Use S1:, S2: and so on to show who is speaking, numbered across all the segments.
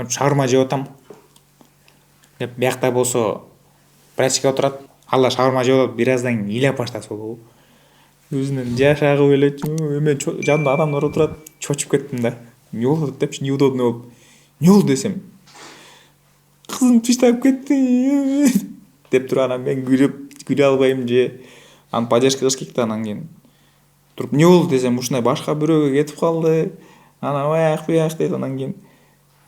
S1: шаурма жеп атам деп биякта болсо прачка отурат, алла шаурма жеп атат, бир аздан кийин ыйлап баштаса болобу. Өзүнөн жашагып эле эме жанымда адамдар отурат, чочуп кеттим да. Эмне болуп депчи, неудобно болуп. Эмне болду десем, кызым тыштап кетти деп туруп анан мен күлө албайм же аны поддержка кылыш керек да. Анан кийин туруп эмне болду десем, ушундай башка бирөөгө кетип калды, анан аяк буяк дейт. Анан кийин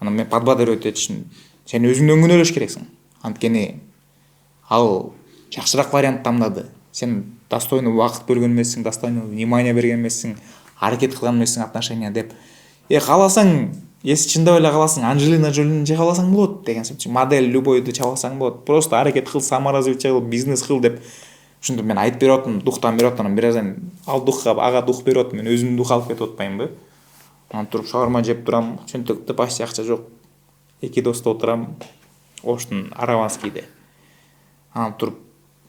S1: мен подбодривать этишим, сен өзүңдөн күнөөлөш керексиң, анткени ал жакшыраак вариант тандады. Сен достойный убакыт бөлгөн эмессиң, достойный внимание берген эмессиң, аракет кылган эмессиң отношения деп. Кааласаң, если чындап эле кааласаң, Анджелина Джолини чыга алсаң болот деген сөзчү. Модель любойду чаба алсаң болот. Просто аракет кыл, саморазвитие кыл, бизнес кыл деп. Ушинтип мен айтып берип атам, духтан берип атам. Анан бир аздан ал духка ага дух берип атам, мен өзүм дух алып кетип атпаймынбы. Анан туруп шаурма жеп турам, чөнтөктө почти акча жок. Эки досто отурам, Оштун Араванскийде. Анан туруп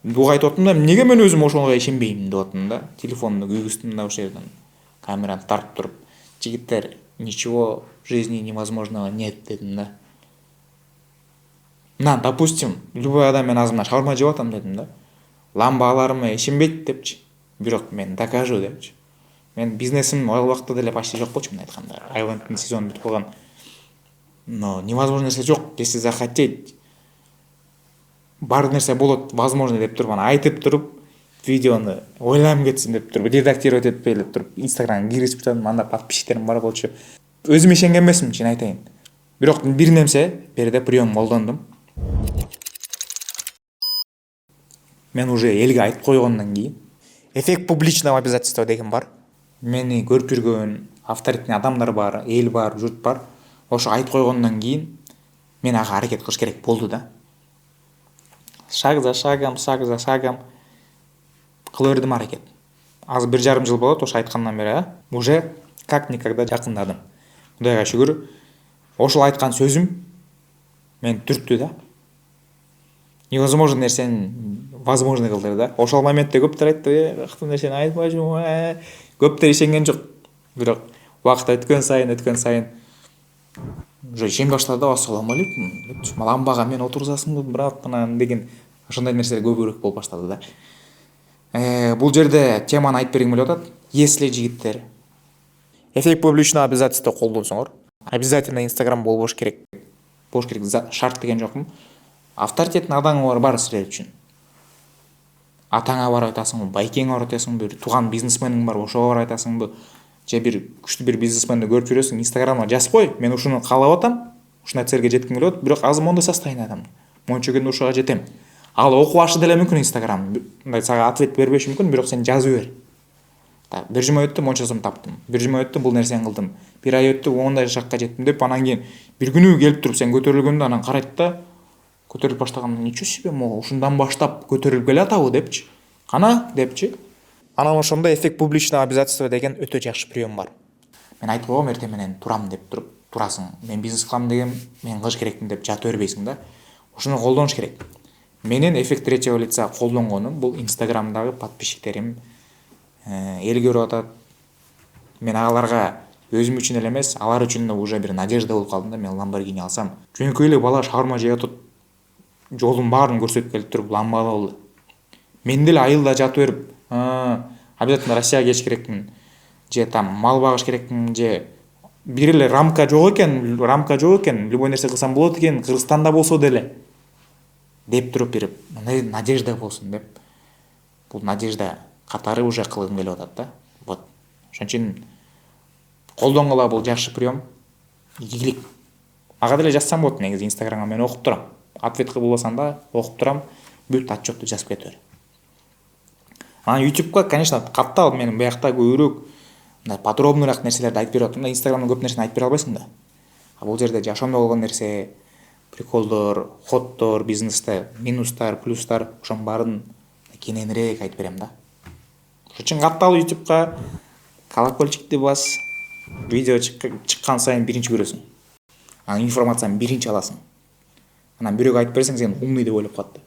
S1: дуга айтып атам да, эмнеге мен өзүм ошоңго ишенбейм деп атам да. Телефонду күйгүздүм да ошол жерден. Камераны тартып туруп, жигиттер, ничего в жизни невозможного нет дедим да. Допустим, любой адам мен азыр мына шаурма жеп атам дедим да. Ламбаларыма ишенбейт депчи. Бирок мен докажу депчи. Мен бизнесим ал убакта деле почти жок болчу, мындай айтканда. Айленттин сезону бүтүп калган. Но невозможно нерсе жок, если захотеть. Бар нерсе болот, возможно деп туруп, анан айтып туруп, видеону ойланып кетсин деп туруп, редактировать этпей эле туруп, Инстаграмга киргизип жатам, анда подписчиктерим бар болчу. Өзүм ишенген эмесмин, чын айтайын. Бирок бир нерсе берде прием колдондум. Мен уже элге айтып койгондон кийин эффект публичного обязательства деген бар. Мени көрүп жүргөн авторитетный адамдар бар, эл бар, журт бар. Ошо айтып койгондон кийин мен ага аракет кылыш керек болду да. Шаг за шагом кыла бердим аракет. Азыр 1,5 жыл болот ошо айткандан бери, уже как никогда жакындадым. Кудайга шүгүр. Ошол айткан сөзүм мен түрттү да. Невозможно нерсени возможно кылдырды да. Ошол моментте көптөр айтты, актуу нерсени айтпайсыңбы? Көптөр ишенген жок. Бирок убакыт өткөн сайын уже ишене баштады. Ассаламу алейкум. Ламбага мен отургузасыңбы, брат, анан деген ошондой нерселер көбүрөөк болуп баштады да. Бул жерде теманы айтып бергим келип атат. Если жигиттер эффект публичного обязательства колдонсоңор, обязательно Инстаграм болбош керек. Болуш керек, шарт деген жокмун. Авторитетный адамыңар бар силер үчүн. Атаңа барып айтасыңбы, байкеңе барып айтасыңбы, бир тууган бизнесмениң бар, ошого барып айтасыңбы, же бир күчтүү бир бизнесменди көрүп жүрөсүң, Инстаграмга жазып кой, мен ушуну каалап атам, ушундай целге жетким келип атат, бирок азыр моундай состояниядамын. Монча күндө ушуга жетем. Ал окубашы деле мүмкүн Инстаграм. Мындай сага ответ бербеши мүмкүн, бирок сен жазып бер. Так, бир жума өттү, монча сом таптым. Бир жума өттү, бул нерсени кылдым. Бир ай өттү, мондай жакка жеттим деп, анан кийин бир күнү келип туруп сен көтөрүлгөндө анан карайт да, көтөрүлүп баштаганда ничего себе, могу ушундан баштап көтөрүлүп келатабы депчи. Кана депчи. Анан ошондо эффект публичного обязательства деген өтө жакшы прием бар. Мен айтып койгом, эртең менен турам деп туруп, турасың. Мен бизнес кылам дегем, мен кылыш керекмин деп жата бербейсиң да. Ошону колдонуш керек. Менин эффект третьего лица колдонгонум бул Инстаграмдагы подписчиктерим эл көрүп атат. Мен агаларга өзүм үчүн эле эмес, алар үчүн да уже бир надежда болуп калдым да. Мен Lamborghini алсам, жөнөкөй эле бала шаурма жеп атат, жолдун баарын көрсөтүп келип туруп ламба алды. Мен деле айылда жатып берип, обязательно Россияга кетиш керекмин, же там мал багыш керекмин, же бир эле рамка жок экен, любой нерсе кылсам болот экен, Кыргызстанда болсо деле деп туруп бир мындай надежда болсун деп. Бул надежда катары уже кылгым келип атат да. Вот. Ошон үчүн колдонгула, бул жакшы прием. Ийгилик. Ага деле жазсам болот негизи Инстаграмга, мен окуп турам. Ответ кылып алсам да окуп турам, бүт отчётту жазып кете бер. Анан YouTube'га, конечно, каттал мен буякта көбүрөөк мындай подробныйраак нерселерди айтып берип атам да. Инстаграмда көп нерсени айтып бере албайсың да. А бул жерде жашоомдо болгон нерсе, приколдор, ходдор, бизнесте минустар, плюстар, ошонун баарын кененирээк айтып берем да. Ошон үчүн каттал YouTube'га, колокольчикти бас, видео чыккан сайын биринчи көрөсүң. Анан информацияны биринчи аласың. Анан бирөөгө айтып берсең, сен умный деп ойлоп калат.